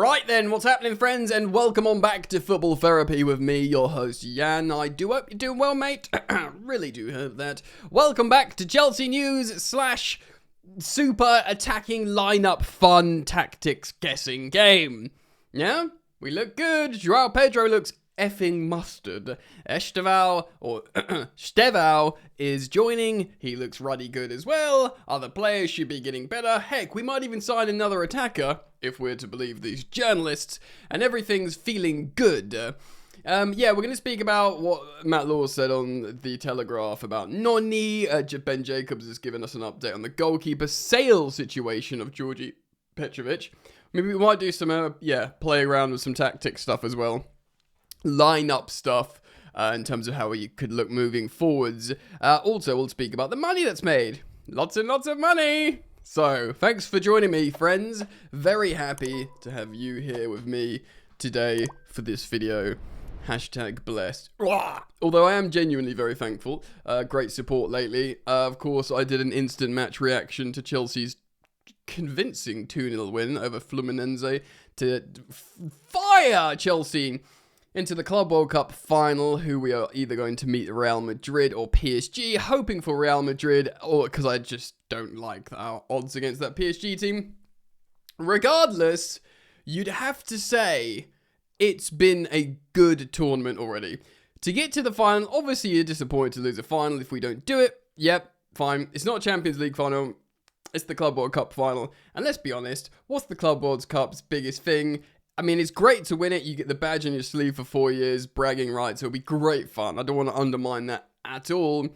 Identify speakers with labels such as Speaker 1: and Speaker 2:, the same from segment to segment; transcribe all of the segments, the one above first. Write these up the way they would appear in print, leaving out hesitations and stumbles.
Speaker 1: Right then, what's happening, friends, and welcome on back to Football Therapy with me, your host, Jan. I do hope you're doing well, mate. Really do hope that. Welcome back to Chelsea News / super attacking lineup fun tactics guessing game. Yeah, we look good. João Pedro looks effing mustard. Estevao, or Stevao, is joining. He looks ruddy good as well. Other players should be getting better. Heck, we might even sign another attacker, if we're to believe these journalists, and everything's feeling good. Yeah, we're going to speak about what Matt Law said on The Telegraph about Noni. Ben Jacobs has given us an update on the goalkeeper sale situation of Georgi Petrovic. Maybe we might do some, play around with some tactic stuff as well. Line-up stuff in terms of how we could look moving forwards. Also, we'll speak about the money that's made. Lots and lots of money! So, thanks for joining me, friends. Very happy to have you here with me today for this video. Hashtag blessed. Although I am genuinely very thankful. Great support lately. Of course, I did an instant match reaction to Chelsea's convincing 2-0 win over Fluminense to fire Chelsea into the Club World Cup final, who we are either going to meet Real Madrid or PSG, hoping for Real Madrid, or because I just don't like our odds against that PSG team. Regardless, you'd have to say it's been a good tournament already. To get to the final, obviously you're disappointed to lose a final if we don't do it. Yep, fine. It's not Champions League final. It's the Club World Cup final. And let's be honest, what's the Club World Cup's biggest thing? I mean, it's great to win it. You get the badge on your sleeve for 4 years, bragging rights. It'll be great fun. I don't want to undermine that at all.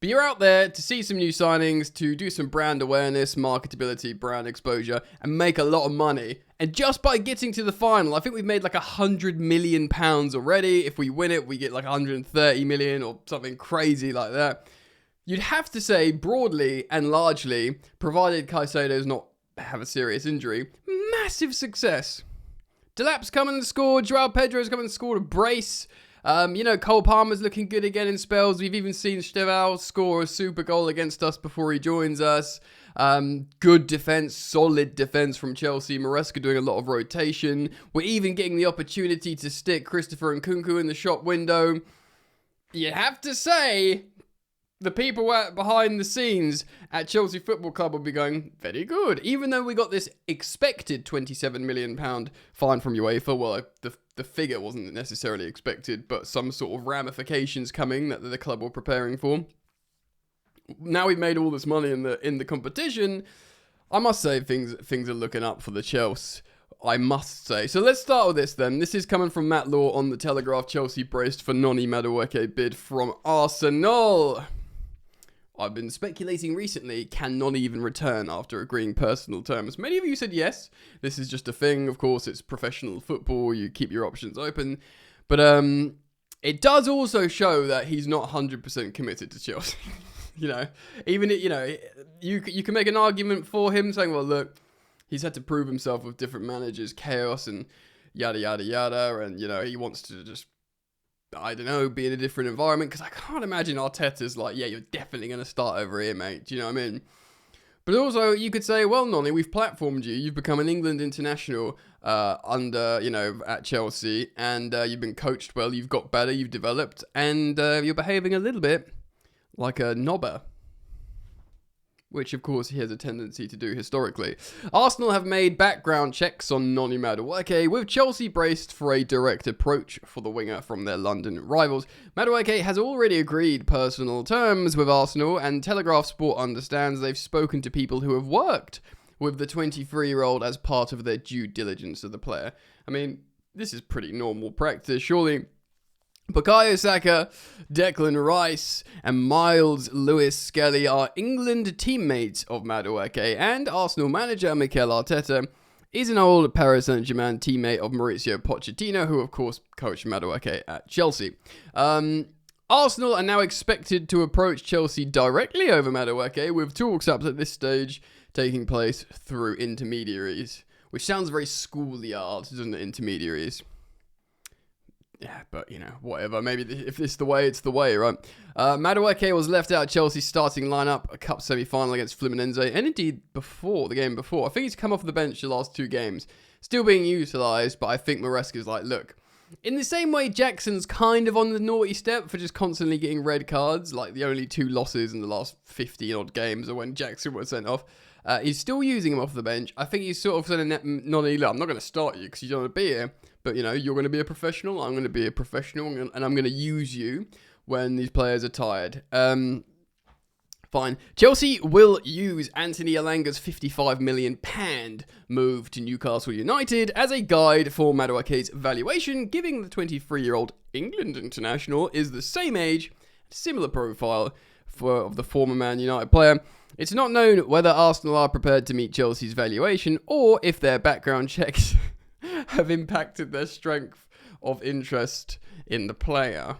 Speaker 1: But you're out there to see some new signings, to do some brand awareness, marketability, brand exposure, and make a lot of money. And just by getting to the final, I think we've made like £100 million already. If we win it, we get like 130 million or something crazy like that. You'd have to say, broadly and largely, provided Caicedo does not have a serious injury, massive success. Delap's come and scored. João Pedro's come and scored a brace. Cole Palmer's looking good again in spells. We've even seen Stevao score a super goal against us before he joins us. Good defense, solid defense from Chelsea. Maresca doing a lot of rotation. We're even getting the opportunity to stick Christopher and Nkunku in the shop window. You have to say, the people behind the scenes at Chelsea Football Club will be going, very good. Even though we got this expected £27 million fine from UEFA, well, the figure wasn't necessarily expected, but some sort of ramifications coming that the club were preparing for. Now we've made all this money in the competition, I must say things are looking up for the Chelsea. I must say. So let's start with this then. This is coming from Matt Law on The Telegraph. Chelsea braced for Noni Madueke bid from Arsenal. I've been speculating recently, can Noni even return after agreeing personal terms? Many of you said yes. This is just a thing. Of course, it's professional football. You keep your options open. But it does also show that he's not 100% committed to Chelsea. You can make an argument for him saying, well, look, he's had to prove himself with different managers, chaos and yada, yada, yada. And, he wants to just, I don't know, be in a different environment, because I can't imagine Arteta's like, yeah, you're definitely going to start over here, mate. Do you know what I mean? But also, you could say, well, Noni, we've platformed you. You've become an England international at Chelsea, and you've been coached well. You've got better. You've developed, and you're behaving a little bit like a knobber, which, of course, he has a tendency to do historically. Arsenal have made background checks on Noni Madueke, with Chelsea braced for a direct approach for the winger from their London rivals. Madueke has already agreed personal terms with Arsenal, and Telegraph Sport understands they've spoken to people who have worked with the 23-year-old as part of their due diligence of the player. I mean, this is pretty normal practice, surely. Bukayo Saka, Declan Rice, and Miles Lewis-Skelly are England teammates of Madueke, and Arsenal manager Mikel Arteta is an old Paris Saint-Germain teammate of Mauricio Pochettino, who of course coached Madueke at Chelsea. Arsenal are now expected to approach Chelsea directly over Madueke, with talks up at this stage taking place through intermediaries, which sounds very schoolyard, doesn't it, intermediaries? Yeah, but, whatever. Maybe if this is the way, it's the way, right? Madueke was left out of Chelsea's starting lineup, a cup semi-final against Fluminense, and indeed the game before. I think he's come off the bench the last two games. still being utilised, but I think Maresca's like, look, in the same way Jackson's kind of on the naughty step for just constantly getting red cards, like the only 2 losses in the last 50-odd games are when Jackson was sent off. He's still using him off the bench. I think he's sort of saying, Nonny, look, I'm not going to start you because you don't want to be here, but, you know, you're going to be a professional, I'm going to be a professional, and I'm going to use you when these players are tired. Fine. Chelsea will use Anthony Elanga's £55 million move to Newcastle United as a guide for Madueke's valuation, giving the 23-year-old England international is the same age, similar profile of the former Man United player. It's not known whether Arsenal are prepared to meet Chelsea's valuation or if their background checks have impacted their strength of interest in the player.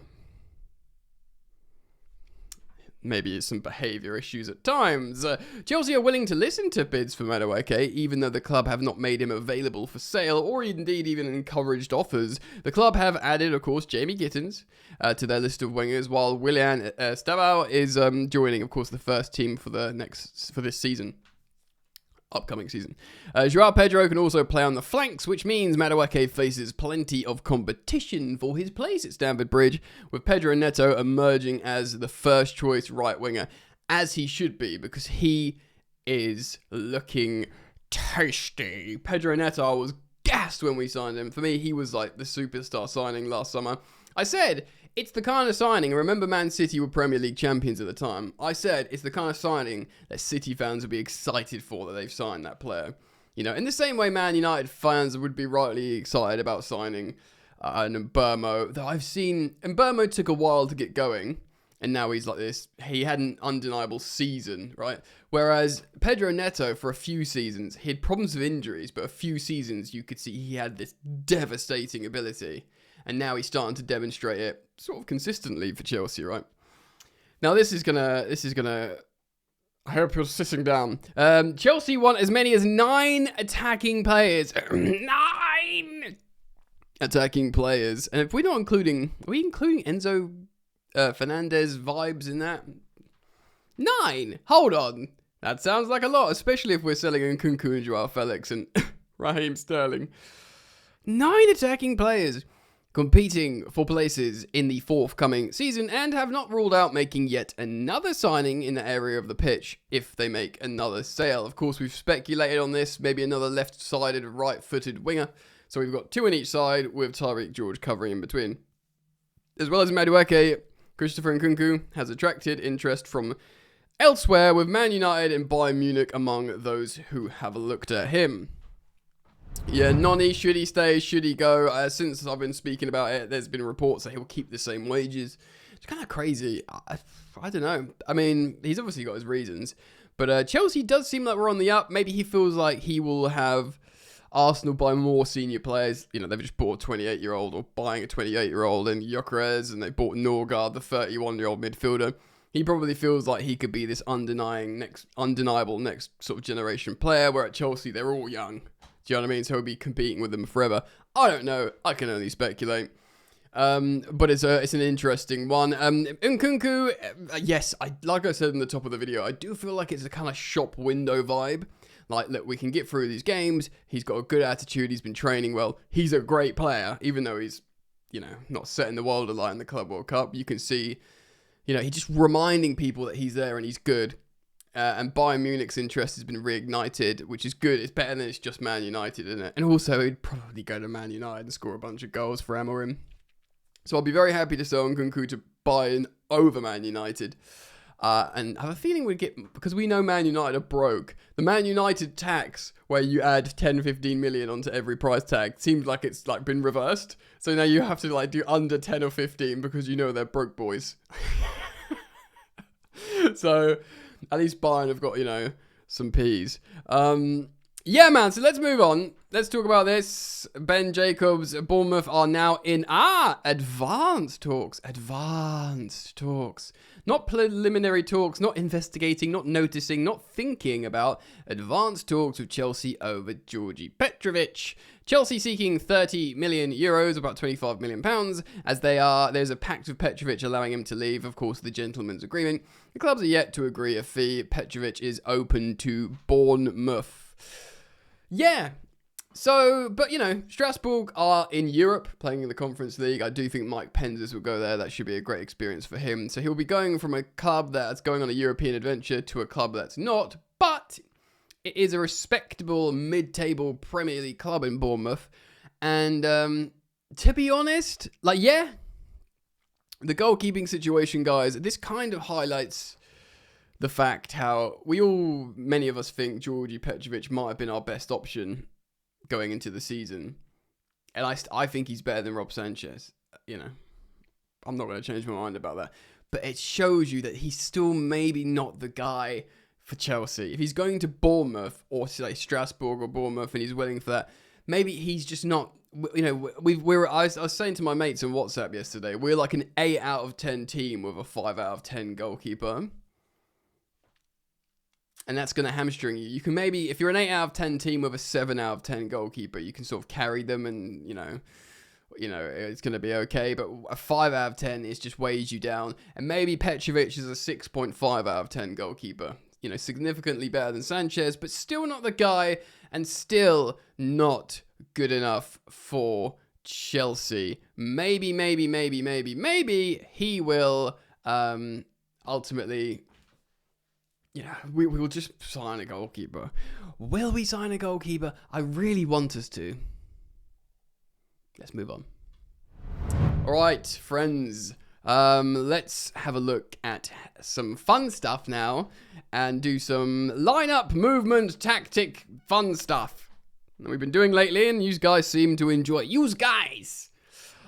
Speaker 1: Maybe it's some behaviour issues at times. Chelsea are willing to listen to bids for Madueke, even though the club have not made him available for sale, or indeed even encouraged offers. The club have added, of course, Jamie Gittins to their list of wingers, while Willian Stabau is joining, of course, the first team for this season. Upcoming season. Joao Pedro can also play on the flanks, which means Madueke faces plenty of competition for his place at Stamford Bridge, with Pedro Neto emerging as the first choice right winger, as he should be, because he is looking tasty. Pedro Neto, I was gassed when we signed him. For me, he was like the superstar signing last summer. I said, it's the kind of signing, remember Man City were Premier League champions at the time. I said, it's the kind of signing that City fans would be excited for, that they've signed that player. You know, in the same way Man United fans would be rightly excited about signing an Mbeumo. Though I've seen, Mbeumo took a while to get going, and now he's like this. He had an undeniable season, right? Whereas Pedro Neto, for a few seasons, he had problems with injuries, but a few seasons you could see he had this devastating ability. And now he's starting to demonstrate it sort of consistently for Chelsea, right? Now this is gonna, I hope you're sitting down. Chelsea want as many as 9 attacking players. 9 attacking players. And if we're not including, are we including Enzo Fernandez vibes in that? 9? Hold on. That sounds like a lot, especially if we're selling Nkunku and Joao Felix and Raheem Sterling. 9 attacking players competing for places in the forthcoming season, and have not ruled out making yet another signing in the area of the pitch if they make another sale. Of course, we've speculated on this, maybe another left-sided, right-footed winger. So we've got 2 on each side with Tyreek George covering in between. As well as Madueke, Christopher Nkunku has attracted interest from elsewhere, with Man United and Bayern Munich among those who have looked at him. Yeah, Nonny, should he stay, should he go? Since I've been speaking about it, there's been reports that he'll keep the same wages. It's kind of crazy. I don't know. I mean, he's obviously got his reasons. But Chelsea does seem like we're on the up. Maybe he feels like he will have Arsenal buy more senior players. You know, they've just bought a 28-year-old or buying a 28-year-old in Gyökeres, and they bought Norgard, the 31-year-old midfielder. He probably feels like he could be this undeniable next sort of generation player, where at Chelsea, they're all young. Do you know what I mean? So he'll be competing with them forever. I don't know. I can only speculate. But it's an interesting one. Nkunku, yes, like I said in the top of the video, I do feel like it's a kind of shop window vibe. Like, look, we can get through these games. He's got a good attitude. He's been training well. He's a great player, even though he's, you know, not setting the world alight in the Club World Cup. You can see, you know, he's just reminding people that he's there and he's good. And Bayern Munich's interest has been reignited, which is good. It's better than it's just Man United, isn't it? And also, he'd probably go to Man United and score a bunch of goals for Amorim. So I'll be very happy to sell Nkunku to Bayern over Man United. And I have a feeling we'd get, because we know Man United are broke, the Man United tax, where you add 10, 15 million onto every price tag, seems like it's like been reversed. So now you have to like do under 10 or 15 because you know they're broke boys. So at least Bayern have got, you know, some peas. Yeah, man, so let's move on. Let's talk about this. Ben Jacobs, Bournemouth are now in, advanced talks. Advanced talks. Not preliminary talks, not investigating, not noticing, not thinking about. Advanced talks with Chelsea over Georgi Petrovic. Chelsea seeking 30 million euros, about 25 million pounds, as there's a pact with Petrovic allowing him to leave, of course, the gentleman's agreement. The clubs are yet to agree a fee. Petrovic is open to Bournemouth. Yeah. But, Strasbourg are in Europe playing in the Conference League. I do think Mike Penzis will go there. That should be a great experience for him. So he'll be going from a club that's going on a European adventure to a club that's not. But it is a respectable mid-table Premier League club in Bournemouth. And to be honest, the goalkeeping situation, guys, this kind of highlights the fact how many of us think Georgi Petrovic might have been our best option going into the season. And I think he's better than Rob Sanchez. I'm not going to change my mind about that. But it shows you that he's still maybe not the guy for Chelsea. If he's going to Bournemouth or say Strasbourg or Bournemouth and he's willing for that, maybe he's just not. I was saying to my mates on WhatsApp yesterday, we're like an 8 out of 10 team with a 5 out of 10 goalkeeper. And that's going to hamstring you. You can maybe, if you're an 8 out of 10 team with a 7 out of 10 goalkeeper, you can sort of carry them and, it's going to be okay. But a 5 out of 10 is just weighs you down. And maybe Petrovic is a 6.5 out of 10 goalkeeper. Significantly better than Sanchez, but still not the guy and still not good enough for Chelsea. Maybe he will ultimately... we will just sign a goalkeeper. Will we sign a goalkeeper? I really want us to. Let's move on. All right, friends. Let's have a look at some fun stuff now and do some lineup, movement, tactic, fun stuff that we've been doing lately, and you guys seem to enjoy it. You guys!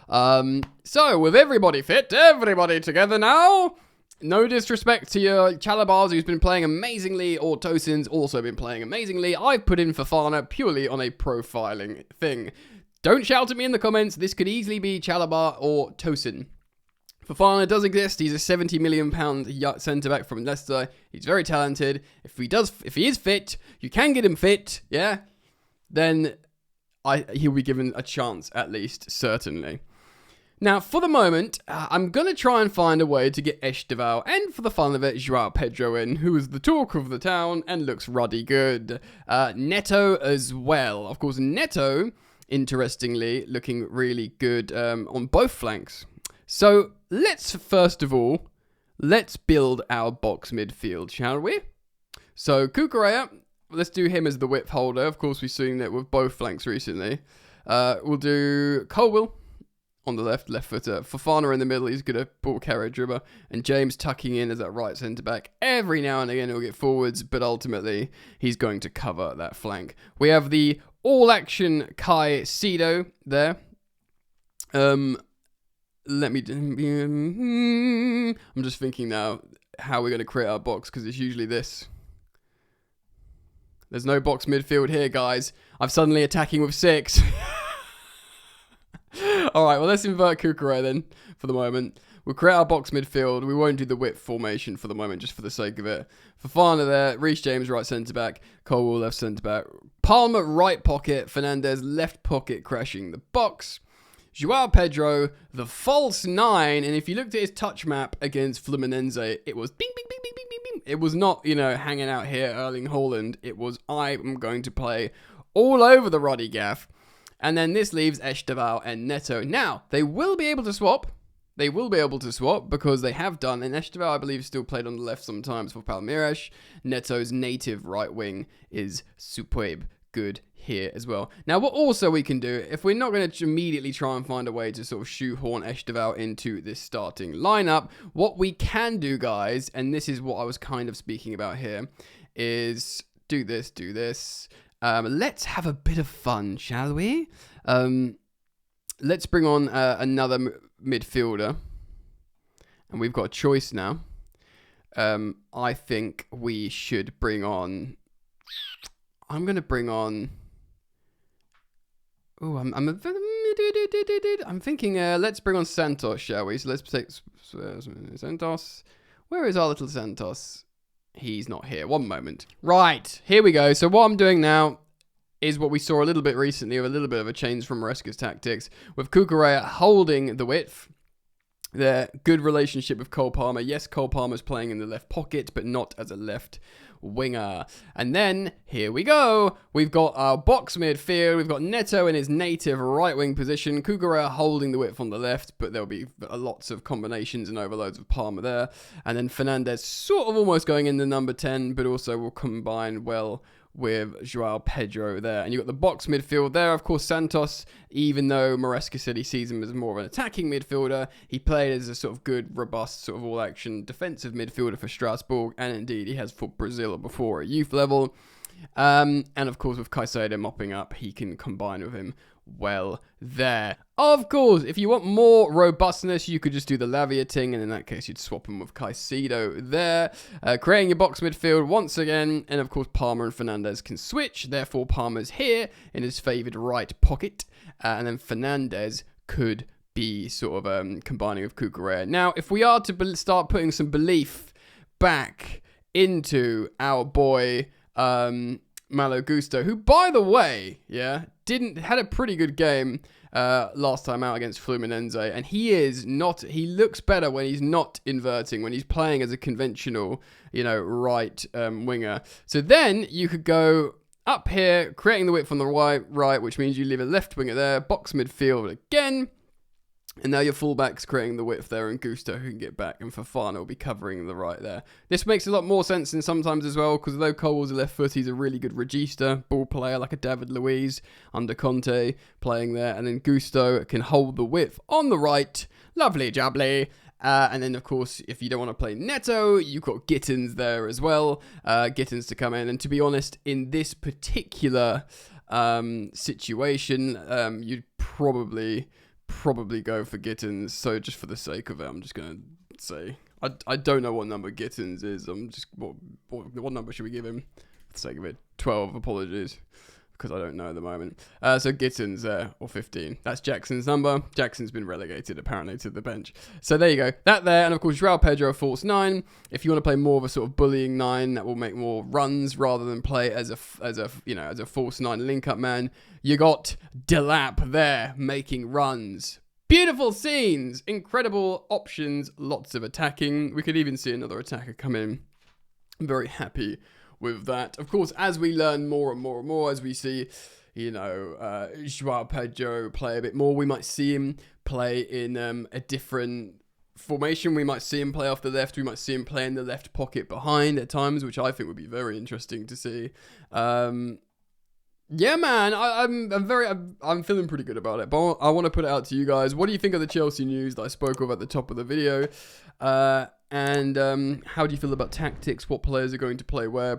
Speaker 1: So, with everybody fit, everybody together now... No disrespect to your Chalabars, who's been playing amazingly, or Tosin's also been playing amazingly. I've put in Fofana purely on a profiling thing. Don't shout at me in the comments. This could easily be Chalabar or Tosin. Fofana does exist. He's a £70 million centre-back from Leicester. He's very talented. If he is fit, you can get him fit, yeah? Then he'll be given a chance, at least, certainly. Now, for the moment, I'm going to try and find a way to get Esteval and, for the fun of it, João Pedro in, who is the talk of the town and looks ruddy good. Neto as well. Of course, Neto, interestingly, looking really good on both flanks. So, first of all, let's build our box midfield, shall we? So, Cucurella, let's do him as the whip holder. Of course, we've seen that with both flanks recently. We'll do Colwill on the left footer. Fofana in the middle, he's good at ball carrier dribber. And James tucking in as that right centre-back. Every now and again he'll get forwards, but ultimately he's going to cover that flank. We have the all-action Kai Cedo there. I'm just thinking now how we're going to create our box, because it's usually this. There's no box midfield here, guys. I'm suddenly attacking with 6. Alright, well, let's invert Cucurella then, for the moment. We'll create our box midfield. We won't do the whip formation for the moment, just for the sake of it. Fofana there, Reece James right centre-back, Colwill left centre-back, Palmer right pocket, Fernandez left pocket crashing the box, João Pedro, the false 9, and if you looked at his touch map against Fluminense, it was bing, bing, bing, bing, bing, bing, bing. It was not, hanging out here, Erling Haaland. It was, I am going to play all over the Ruddy Gaff. And then this leaves Esteval and Neto. Now, they will be able to swap. They will be able to swap because they have done. And Esteval, I believe, still played on the left sometimes for Palmeiras. Neto's native right wing is superb good here as well. Now, what also we can do, if we're not going to immediately try and find a way to sort of shoehorn Esteval into this starting lineup, what we can do, guys, and this is what I was kind of speaking about here, is do this. Let's have a bit of fun, shall we? Let's bring on another midfielder. And we've got a choice now. I think we should bring on... I'm going to bring on... Oh, I'm thinking, let's bring on Santos, shall we? So let's take Santos. Where is our little Santos? He's not here. One moment. Right, here we go. So what I'm doing now is what we saw a little bit recently, with a little bit of a change from Maresca's tactics, with Cucurella holding the width. Their good relationship with Cole Palmer. Yes, Cole Palmer's playing in the left pocket, but not as a left winger. And then, here we go. We've got our box midfield. We've got Neto in his native right wing position. Cucurella holding the width on the left, but there'll be lots of combinations and overloads of Palmer there. And then Fernandez sort of almost going in the number 10, but also will combine well with Joao Pedro there. And you've got the box midfield there. Of course, Santos, even though Maresca said he sees him as more of an attacking midfielder, he played as a sort of good, robust, sort of all-action defensive midfielder for Strasbourg. And indeed, he has for Brazil before at youth level. And of course, with Caicedo mopping up, he can combine with him well there. Of course, if you want more robustness, you could just do the Lavia thing, and in that case, you'd swap him with Caicedo there. Creating your box midfield once again, and of course, Palmer and Fernandez can switch. Therefore, Palmer's here in his favoured right pocket, and then Fernandez could be sort of combining with Cucurella. Now, if we are to start putting some belief back into our boy Malo Gusto, who, by the way, had a pretty good game last time out against Fluminense, and he looks better when he's not inverting, when he's playing as a conventional, right winger. So then you could go up here, creating the width on the right, which means you leave a left winger there, box midfield again. And now your fullback's creating the width there, and Gusto who can get back, and Fofana will be covering the right there. This makes a lot more sense than sometimes as well, because although Cole was a left foot, he's a really good regista, ball player like a David Luiz under Conte playing there, and then Gusto can hold the width on the right. Lovely jubbly. And then, of course, if you don't want to play Neto, you've got Gittins there as well. Gittins to come in. And to be honest, in this particular situation, you'd probably go for Gittins. So just for the sake of it, I'm just going to say, I don't know what number Gittins is. What number should we give him? For the sake of it, 12, apologies, because I don't know at the moment. So Gittins there, or 15. That's Jackson's number. Jackson's been relegated, apparently, to the bench. So there you go. That there, and of course, Joao Pedro, false 9. If you want to play more of a sort of bullying 9, that will make more runs rather than play as a false 9 link-up man. You got Delap there, making runs. Beautiful scenes, incredible options, lots of attacking. We could even see another attacker come in. I'm very happy with that. Of course, as we learn more and more and more, as we see, Joao Pedro play a bit more, we might see him play in a different formation. We might see him play off the left. We might see him play in the left pocket behind at times, which I think would be very interesting to see. Yeah, man, I'm feeling pretty good about it, but I want to put it out to you guys. What do you think of the Chelsea news that I spoke of at the top of the video? And how do you feel about tactics? What players are going to play where?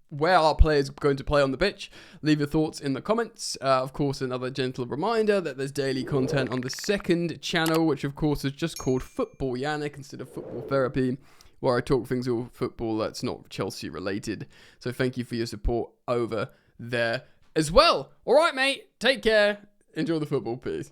Speaker 1: Where are players going to play on the pitch? Leave your thoughts in the comments. Of course, another gentle reminder that there's daily content on the second channel, which of course is just called Football Yannick instead of Football Therapy, where I talk things all football that's not Chelsea related. So thank you for your support over there as well. All right, mate. Take care. Enjoy the football. Peace.